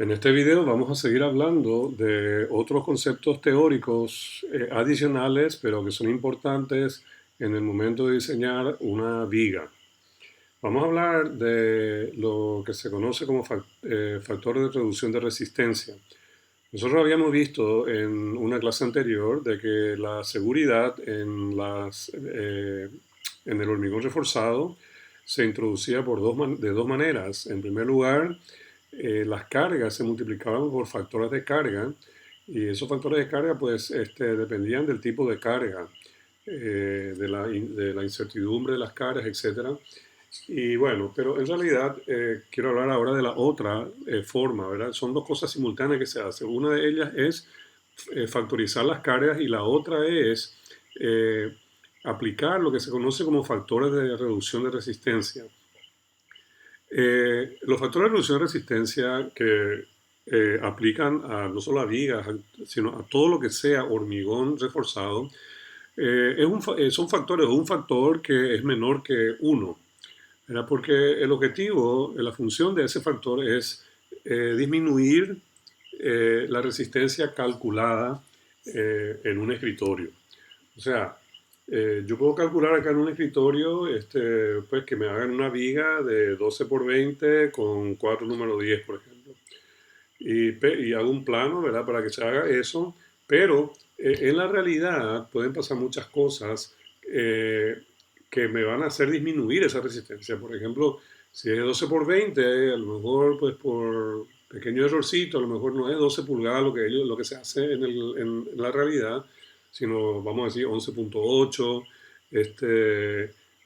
En este video vamos a seguir hablando de otros conceptos teóricos adicionales, pero que son importantes en el momento de diseñar una viga. Vamos a hablar de lo que se conoce como factores de reducción de resistencia. Nosotros habíamos visto en una clase anterior de que la seguridad en el hormigón reforzado se introducía de dos maneras. En primer lugar, las cargas se multiplicaban por factores de carga y esos factores de carga pues dependían del tipo de carga, de la incertidumbre de las cargas, etcétera. Y bueno, pero en realidad quiero hablar ahora de la otra forma, ¿verdad? Son dos cosas simultáneas que se hacen. Una de ellas es factorizar las cargas y la otra es eh, aplicar lo que se conoce como factores de reducción de resistencia. Los factores de reducción de resistencia que aplican a no solo a vigas, sino a todo lo que sea hormigón reforzado, son factores o un factor que es menor que uno. ¿Verdad? Porque el objetivo, la función de ese factor es disminuir la resistencia calculada en un escritorio. O sea, yo puedo calcular acá en un escritorio pues que me hagan una viga de 12 por 20 con 4 número 10, por ejemplo. Y hago un plano, ¿verdad? Para que se haga eso. Pero en la realidad pueden pasar muchas cosas que me van a hacer disminuir esa resistencia. Por ejemplo, si es 12 por 20, a lo mejor pues por pequeño errorcito, a lo mejor no es 12 pulgadas lo que se hace en la realidad, sino vamos a decir 11.8,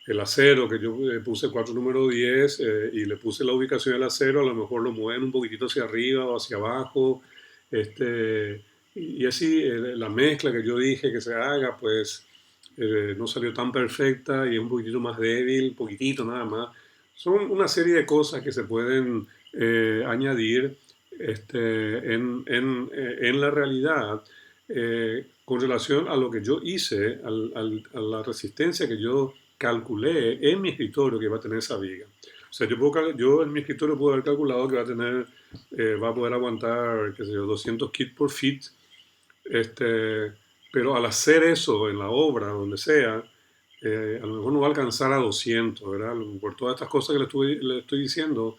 el acero, que yo puse 4 número 10 y le puse la ubicación del acero, a lo mejor lo mueven un poquitito hacia arriba o hacia abajo. Este, y así la mezcla que yo dije que se haga, pues no salió tan perfecta y es un poquitito más débil, poquitito nada más. Son una serie de cosas que se pueden añadir en la realidad con relación a lo que yo hice, a la resistencia que yo calculé en mi escritorio que iba a tener esa viga. O sea, yo en mi escritorio puedo haber calculado que va a poder aguantar, qué sé yo, 200 kits por feet, este, pero al hacer eso en la obra, donde sea, a lo mejor no va a alcanzar a 200, ¿verdad? Por todas estas cosas que le estoy diciendo,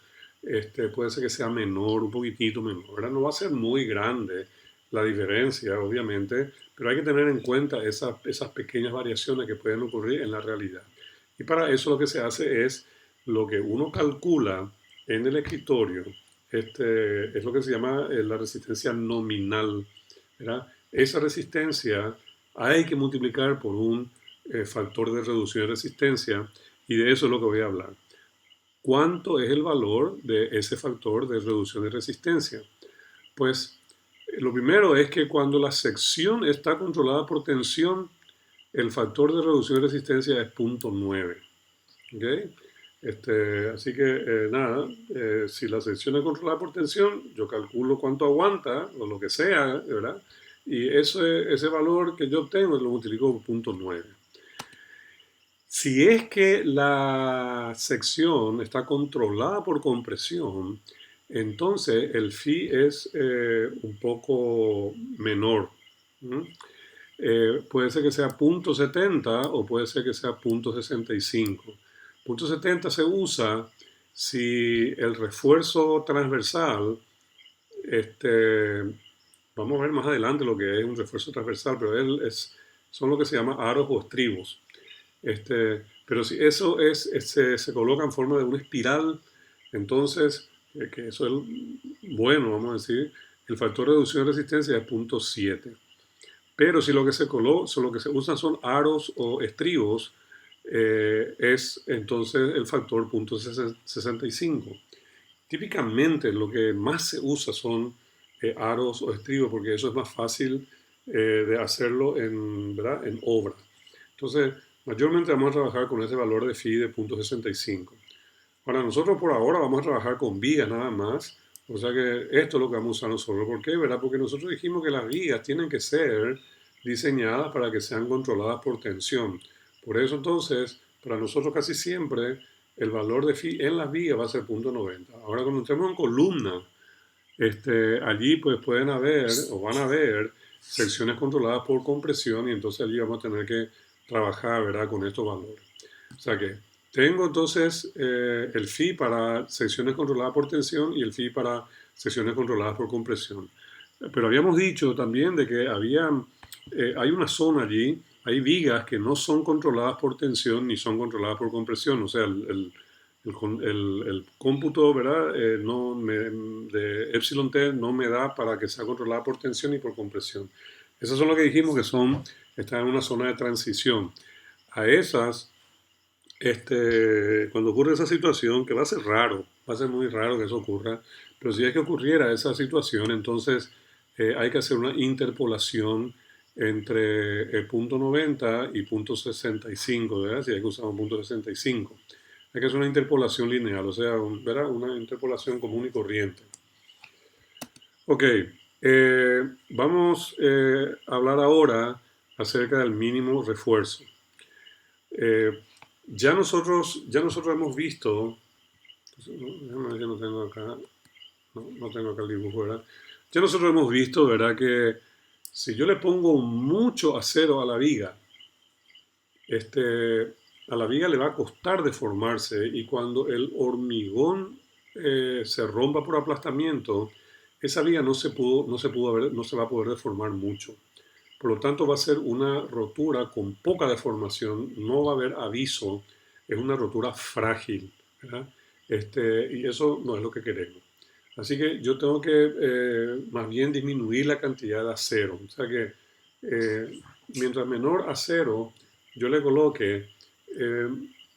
puede ser que sea menor, un poquitito menor, ¿verdad? No va a ser muy grande la diferencia, obviamente, pero hay que tener en cuenta esas pequeñas variaciones que pueden ocurrir en la realidad. Y para eso lo que se hace es lo que uno calcula en el escritorio, es lo que se llama la resistencia nominal, ¿verdad? Esa resistencia hay que multiplicar por un factor de reducción de resistencia y de eso es lo que voy a hablar. ¿Cuánto es el valor de ese factor de reducción de resistencia? Pues lo primero es que cuando la sección está controlada por tensión, el factor de reducción de resistencia es 0.9. ¿Okay? Así que nada, si la sección es controlada por tensión, yo calculo cuánto aguanta o lo que sea, ¿verdad? Y ese valor que yo obtengo lo multiplico por 0.9. Si es que la sección está controlada por compresión, entonces el phi es un poco menor. ¿Mm? Puede ser que sea 0.70 o puede ser que sea 0.65. 0.70 se usa si el refuerzo transversal, este, vamos a ver más adelante lo que es un refuerzo transversal, pero son lo que se llama aros o estribos. Pero si eso se coloca en forma de una espiral, entonces, que eso es bueno, vamos a decir, el factor de reducción de resistencia es 0.7. Pero si lo que se usan son aros o estribos, es entonces el factor 0.65. Típicamente lo que más se usa son aros o estribos porque eso es más fácil de hacerlo ¿verdad? En obra. Entonces, mayormente vamos a trabajar con ese valor de phi de 0.65. Ahora, nosotros por ahora vamos a trabajar con vigas nada más. O sea que esto es lo que vamos a usar nosotros. ¿Por qué? ¿Verdad? Porque nosotros dijimos que las vigas tienen que ser diseñadas para que sean controladas por tensión. Por eso entonces, para nosotros casi siempre el valor de phi en las vigas va a ser 0.90. Ahora cuando entremos en columna, allí pues pueden haber o van a haber secciones controladas por compresión y entonces allí vamos a tener que trabajar, ¿verdad?, con estos valores. O sea que tengo entonces el phi para secciones controladas por tensión y el phi para secciones controladas por compresión. Pero habíamos dicho también de que hay una zona allí, hay vigas que no son controladas por tensión ni son controladas por compresión. O sea, el cómputo, ¿verdad? De epsilon t no me da para que sea controlada por tensión y por compresión. Esas son lo que dijimos que están en una zona de transición. A esas, cuando ocurre esa situación, que va a ser raro, va a ser muy raro que eso ocurra, pero si es que ocurriera esa situación, entonces hay que hacer una interpolación entre punto 90 y punto 65, ¿verdad? Si hay que usar un punto 65. Hay que hacer una interpolación lineal, o sea, ¿verdad? Una interpolación común y corriente. Ok, vamos a hablar ahora acerca del mínimo refuerzo. Eh, ya nosotros hemos visto, déjame ver que no tengo acá, no tengo acá el dibujo, ¿verdad? Ya nosotros hemos visto, ¿verdad? Que si yo le pongo mucho acero a la viga, a la viga le va a costar deformarse y cuando el hormigón se rompa por aplastamiento, esa viga no se va a poder deformar mucho. Por lo tanto, va a ser una rotura con poca deformación, no va a haber aviso, es una rotura frágil, ¿verdad? Y eso no es lo que queremos. Así que yo tengo que más bien disminuir la cantidad de acero. O sea que mientras menor acero yo le coloque, eh,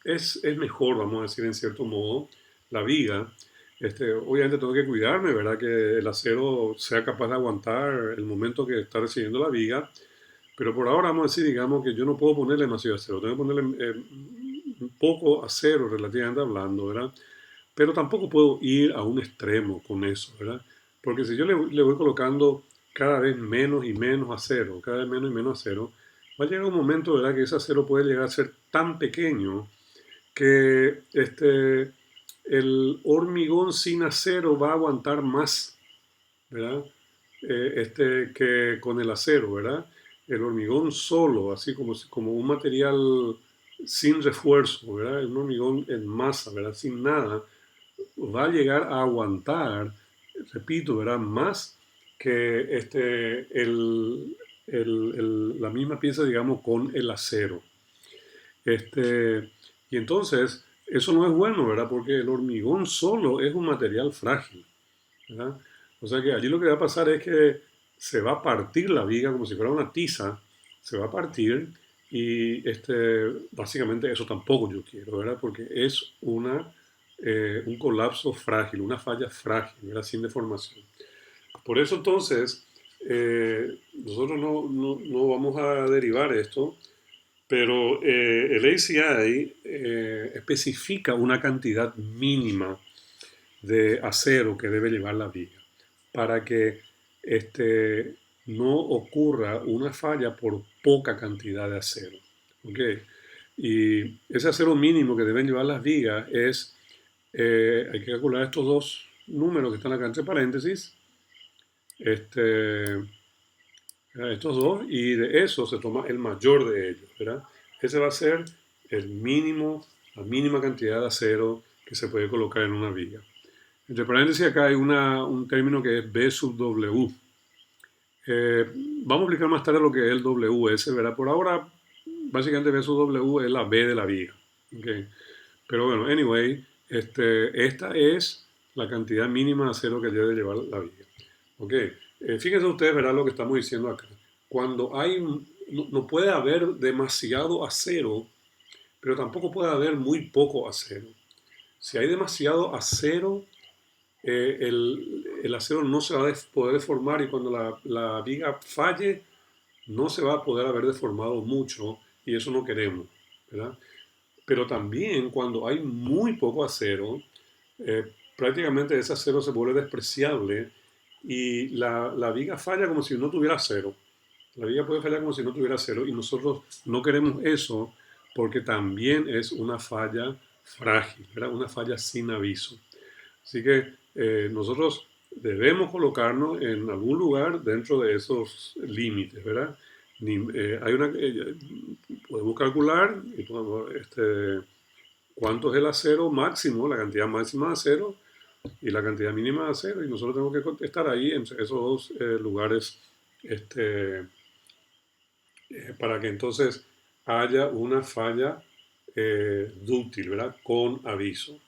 es mejor, vamos a decir en cierto modo, la viga. Obviamente tengo que cuidarme, ¿verdad? Que el acero sea capaz de aguantar el momento que está recibiendo la viga. Pero por ahora vamos a decir, digamos, que yo no puedo ponerle demasiado acero. Tengo que ponerle un poco acero relativamente hablando, ¿verdad? Pero tampoco puedo ir a un extremo con eso, ¿verdad? Porque si yo le voy colocando cada vez menos y menos acero, cada vez menos y menos acero, va a llegar un momento, ¿verdad?, que ese acero puede llegar a ser tan pequeño que el hormigón sin acero va a aguantar más, ¿verdad? Que con el acero, ¿verdad? El hormigón solo, así como un material sin refuerzo, ¿verdad? Un hormigón en masa, ¿verdad? Sin nada, va a llegar a aguantar, repito, ¿verdad? Más que la misma pieza, digamos, con el acero. Y entonces, eso no es bueno, ¿verdad? Porque el hormigón solo es un material frágil, ¿verdad? O sea que allí lo que va a pasar es que se va a partir la viga como si fuera una tiza, se va a partir y básicamente eso tampoco yo quiero, ¿verdad? Porque es un colapso frágil, una falla frágil, ¿verdad? Sin deformación. Por eso entonces, nosotros no vamos a derivar esto, pero el ACI especifica una cantidad mínima de acero que debe llevar la viga para que no ocurra una falla por poca cantidad de acero. ¿Okay? Y ese acero mínimo que deben llevar las vigas hay que calcular estos dos números que están acá entre paréntesis, este, estos dos, y de eso se toma el mayor de ellos, ¿verdad? Ese va a ser el mínimo, la mínima cantidad de acero que se puede colocar en una viga. Entre paréntesis acá hay un término que es B sub W. Vamos a explicar más tarde lo que es el WS, ¿verdad? Por ahora, básicamente B sub W es la B de la viga. ¿Okay? Pero bueno, anyway, esta es la cantidad mínima de acero que debe llevar la viga. ¿Ok? Fíjense ustedes, ¿verdad? Lo que estamos diciendo acá. Cuando no puede haber demasiado acero, pero tampoco puede haber muy poco acero. Si hay demasiado acero, el acero no se va a poder deformar y cuando la viga falle, no se va a poder haber deformado mucho y eso no queremos, ¿verdad? Pero también cuando hay muy poco acero, prácticamente ese acero se vuelve despreciable y la viga falla como si no tuviera acero. La viga puede fallar como si no tuviera acero y nosotros no queremos eso porque también es una falla frágil, ¿verdad? Una falla sin aviso. Así que nosotros debemos colocarnos en algún lugar dentro de esos límites, ¿verdad? Podemos calcular cuánto es el acero máximo, la cantidad máxima de acero y la cantidad mínima de acero, y nosotros tenemos que estar ahí entre esos dos lugares este, para que entonces haya una falla dúctil, ¿verdad? Con aviso.